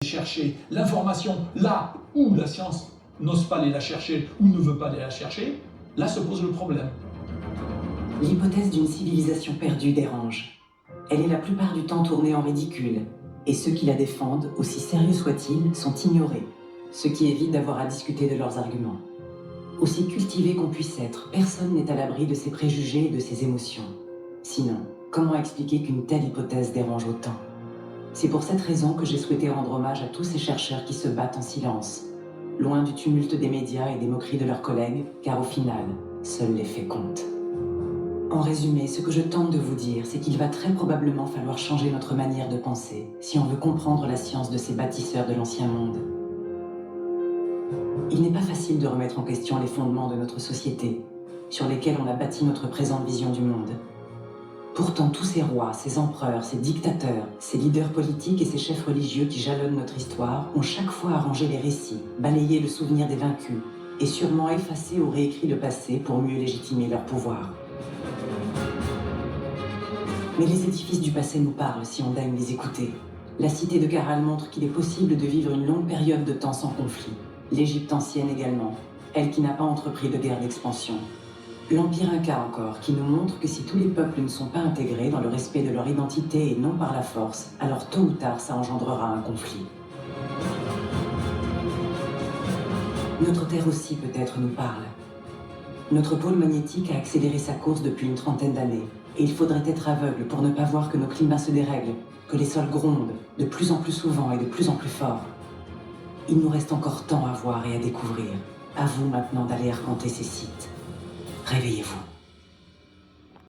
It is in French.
chercher l'information là où la science n'ose pas aller la chercher ou ne veut pas aller la chercher, là se pose le problème. L'hypothèse d'une civilisation perdue dérange. Elle est la plupart du temps tournée en ridicule, et ceux qui la défendent, aussi sérieux soient-ils, sont ignorés, ce qui évite d'avoir à discuter de leurs arguments. Aussi cultivé qu'on puisse être, personne n'est à l'abri de ses préjugés et de ses émotions. Sinon, comment expliquer qu'une telle hypothèse dérange autant ? C'est pour cette raison que j'ai souhaité rendre hommage à tous ces chercheurs qui se battent en silence, loin du tumulte des médias et des moqueries de leurs collègues, car au final, seuls les faits comptent. En résumé, ce que je tente de vous dire, c'est qu'il va très probablement falloir changer notre manière de penser si on veut comprendre la science de ces bâtisseurs de l'ancien monde. Il n'est pas facile de remettre en question les fondements de notre société, sur lesquels on a bâti notre présente vision du monde. Pourtant, tous ces rois, ces empereurs, ces dictateurs, ces leaders politiques et ces chefs religieux qui jalonnent notre histoire ont chaque fois arrangé les récits, balayé le souvenir des vaincus, et sûrement effacé ou réécrit le passé pour mieux légitimer leur pouvoir. Mais les édifices du passé nous parlent si on daigne les écouter. La cité de Caral montre qu'il est possible de vivre une longue période de temps sans conflit. L'Égypte ancienne également, elle qui n'a pas entrepris de guerre d'expansion. L'Empire Inca encore, qui nous montre que si tous les peuples ne sont pas intégrés dans le respect de leur identité et non par la force, alors tôt ou tard ça engendrera un conflit. Notre Terre aussi peut-être nous parle. Notre pôle magnétique a accéléré sa course depuis une trentaine d'années, et il faudrait être aveugle pour ne pas voir que nos climats se dérèglent, que les sols grondent, de plus en plus souvent et de plus en plus fort. Il nous reste encore tant à voir et à découvrir. À vous maintenant d'aller arpenter ces sites. Réveillez-vous.